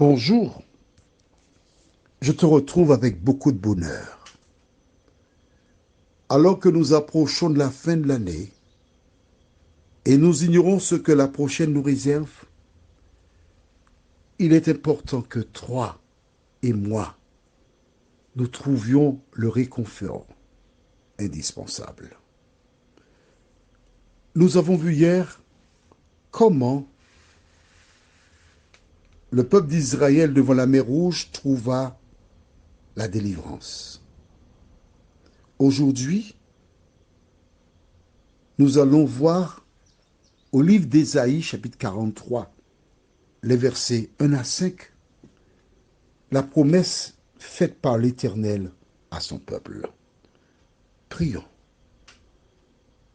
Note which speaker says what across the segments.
Speaker 1: Bonjour, je te retrouve avec beaucoup de bonheur. Alors que nous approchons de la fin de l'année et nous ignorons ce que la prochaine nous réserve, il est important que toi et moi, nous trouvions le réconfort indispensable. Nous avons vu hier comment le peuple d'Israël devant la mer Rouge trouva la délivrance. Aujourd'hui, nous allons voir au livre d'Ésaïe, chapitre 43, les versets 1 à 5, la promesse faite par l'Éternel à son peuple. Prions.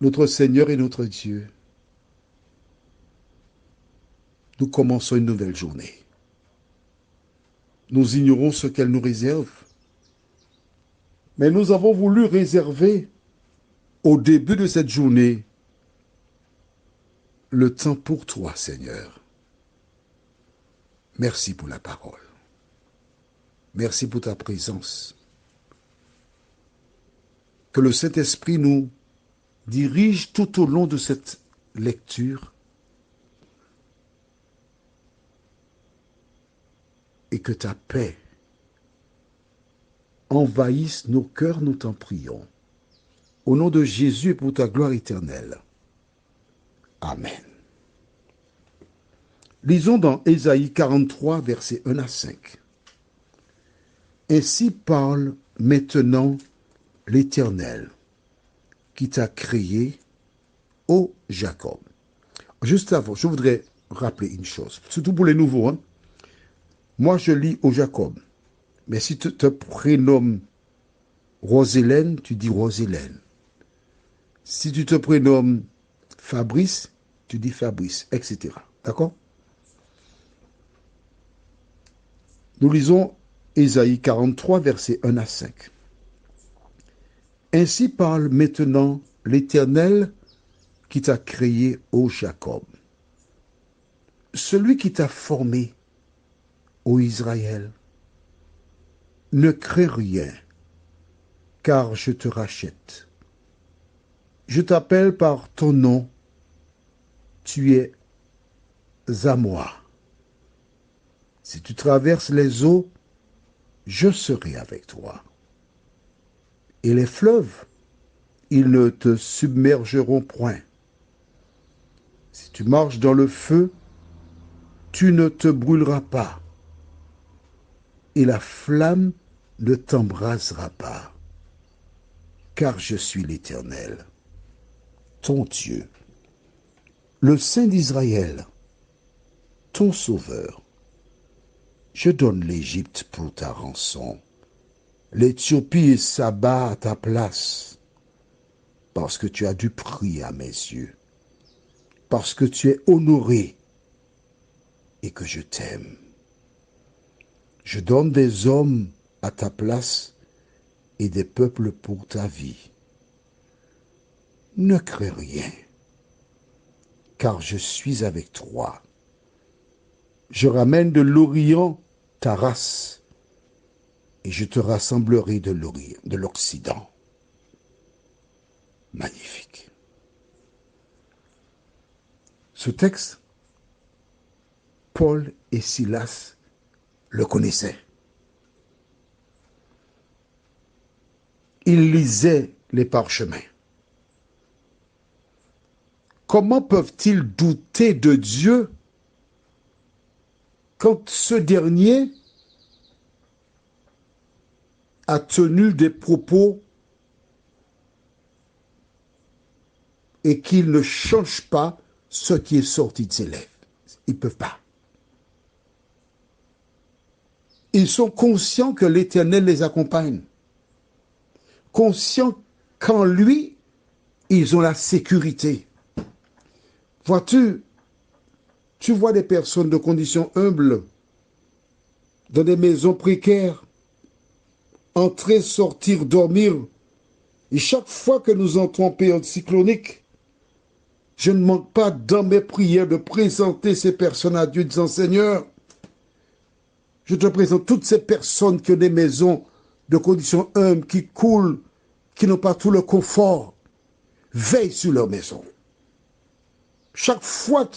Speaker 1: Notre Seigneur et notre Dieu, nous commençons une nouvelle journée. Nous ignorons ce qu'elle nous réserve, mais nous avons voulu réserver au début de cette journée le temps pour toi, Seigneur. Merci pour la parole. Merci pour ta présence. Que le Saint-Esprit nous dirige tout au long de cette lecture et que ta paix envahisse nos cœurs, nous t'en prions. Au nom de Jésus et pour ta gloire éternelle. Amen. Lisons dans Ésaïe 43, versets 1 à 5. Ainsi parle maintenant l'Éternel qui t'a créé, ô Jacob. Juste avant, je voudrais rappeler une chose, surtout pour les nouveaux. Moi, je lis au Jacob. Mais si tu te prénommes Roselène, tu dis Roselène. Si tu te prénommes Fabrice, tu dis Fabrice, etc. D'accord? Nous lisons Ésaïe 43, versets 1 à 5. Ainsi parle maintenant l'Éternel qui t'a créé, ô Jacob. Celui qui t'a formé, ô Israël. Ne crains rien, car je te rachète. Je t'appelle par ton nom, tu es à moi. Si tu traverses les eaux, je serai avec toi. Et les fleuves, ils ne te submergeront point. Si tu marches dans le feu, tu ne te brûleras pas. Et la flamme ne t'embrasera pas. Car je suis l'Éternel, ton Dieu, le Saint d'Israël, ton Sauveur. Je donne l'Égypte pour ta rançon, l'Éthiopie et Saba à ta place, parce que tu as du prix à mes yeux, parce que tu es honoré et que je t'aime. Je donne des hommes à ta place et des peuples pour ta vie. Ne crains rien, car je suis avec toi. Je ramène de l'Orient ta race, et je te rassemblerai de l'Occident. Magnifique. Ce texte, Paul et Silas le connaissaient. Ils lisaient les parchemins. Comment peuvent-ils douter de Dieu quand ce dernier a tenu des propos et qu'il ne change pas ce qui est sorti de ses lèvres? Ils ne peuvent pas. Ils sont conscients que l'Éternel les accompagne. Conscients qu'en lui, ils ont la sécurité. Vois-tu, tu vois des personnes de conditions humbles, dans des maisons précaires, entrer, sortir, dormir. Et chaque fois que nous entrons en période cyclonique, je ne manque pas dans mes prières de présenter ces personnes à Dieu, disant Seigneur, Je te présente toutes ces personnes qui ont des maisons de conditions humbles, qui coulent, qui n'ont pas tout le confort. Veille sur leur maison. Chaque fois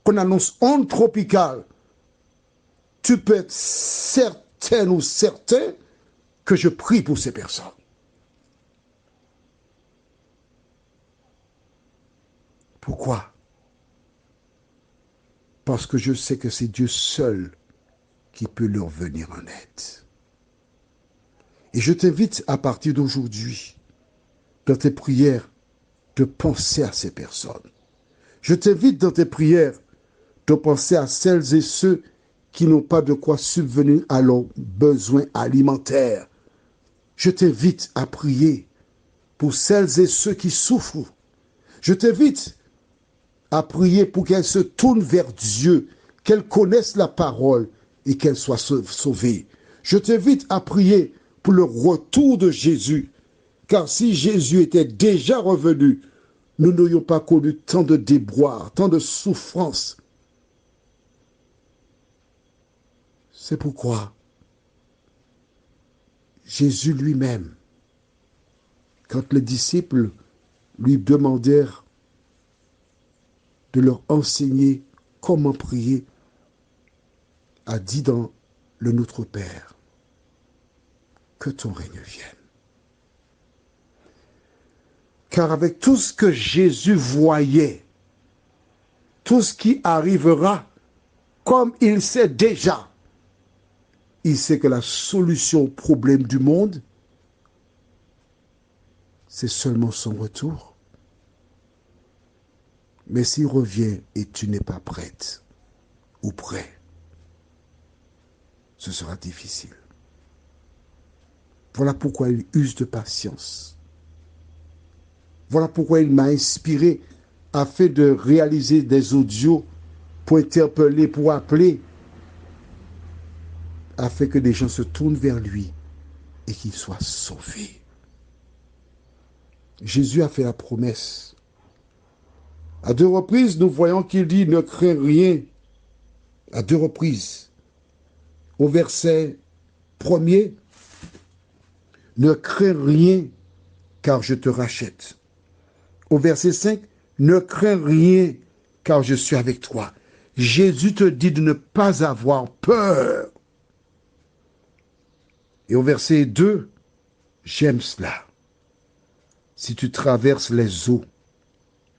Speaker 1: qu'on annonce onde tropicale, tu peux être certaine ou certain que je prie pour ces personnes. Pourquoi? Parce que je sais que c'est Dieu seul qui peut leur venir en aide. Et je t'invite à partir d'aujourd'hui, dans tes prières, de penser à ces personnes. Je t'invite dans tes prières de penser à celles et ceux qui n'ont pas de quoi subvenir à leurs besoins alimentaires. Je t'invite à prier pour celles et ceux qui souffrent. Je t'invite à prier pour qu'elles se tournent vers Dieu, qu'elles connaissent la parole et qu'elles soient sauvées. Je t'invite à prier pour le retour de Jésus, car si Jésus était déjà revenu, nous n'aurions pas connu tant de déboires, tant de souffrances. C'est pourquoi Jésus lui-même, quand les disciples lui demandèrent de leur enseigner comment prier, a dit dans le Notre Père, que ton règne vienne. Car avec tout ce que Jésus voyait, tout ce qui arrivera, comme il sait déjà, il sait que la solution au problème du monde, c'est seulement son retour. Mais s'il revient et tu n'es pas prête ou prêt, ce sera difficile. Voilà pourquoi il use de patience. Voilà pourquoi il m'a inspiré afin de réaliser des audios pour interpeller, pour appeler, afin que des gens se tournent vers lui et qu'ils soient sauvés. Jésus a fait la promesse. À 2 reprises, nous voyons qu'il dit « Ne crains rien ». À 2 reprises. Au verset 1er, « Ne crains rien, car je te rachète ». Au verset 5, « Ne crains rien, car je suis avec toi ». Jésus te dit de ne pas avoir peur. Et au verset 2, j'aime cela. Si tu traverses les eaux,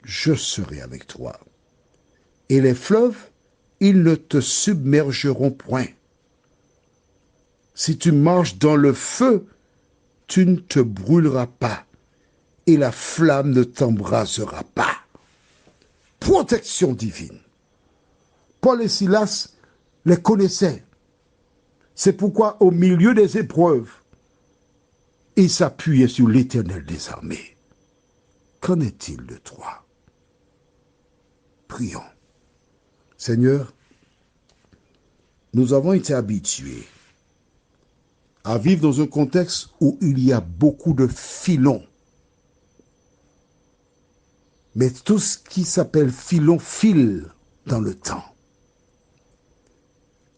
Speaker 1: je serai avec toi. Et les fleuves, ils ne te submergeront point. Si tu marches dans le feu, tu ne te brûleras pas, et la flamme ne t'embrasera pas. Protection divine. Paul et Silas les connaissaient. C'est pourquoi, au milieu des épreuves, ils s'appuyaient sur l'Éternel des armées. Qu'en est-il de toi? Prions. Seigneur, nous avons été habitués à vivre dans un contexte où il y a beaucoup de filons. Mais tout ce qui s'appelle filon file dans le temps.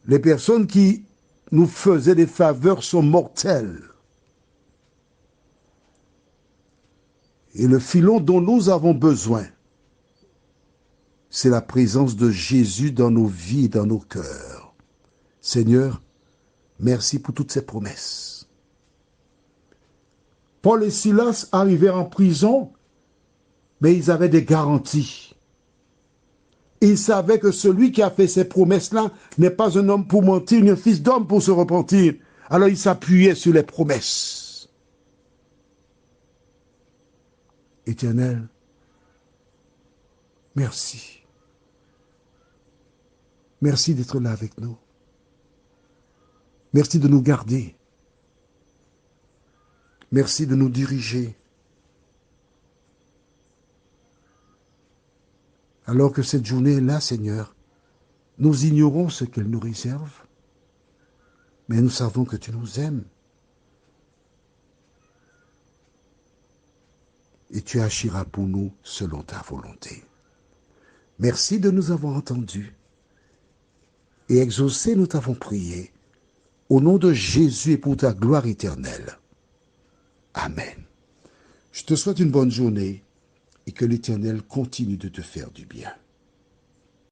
Speaker 1: Les personnes qui nous faisaient des faveurs sont mortelles. Et le filon dont nous avons besoin, c'est la présence de Jésus dans nos vies et dans nos cœurs. Seigneur, merci pour toutes ces promesses. Paul et Silas arrivèrent en prison, mais ils avaient des garanties. Ils savaient que celui qui a fait ces promesses-là n'est pas un homme pour mentir, ni un fils d'homme pour se repentir. Alors ils s'appuyaient sur les promesses. Éternel, merci. Merci d'être là avec nous. Merci de nous garder. Merci de nous diriger. Alors que cette journée est là, Seigneur, nous ignorons ce qu'elle nous réserve, mais nous savons que tu nous aimes. Et tu agiras pour nous selon ta volonté. Merci de nous avoir entendus et exaucés, nous t'avons prié Au nom de Jésus et pour ta gloire éternelle. Amen. Je te souhaite une bonne journée et que l'Éternel continue de te faire du bien.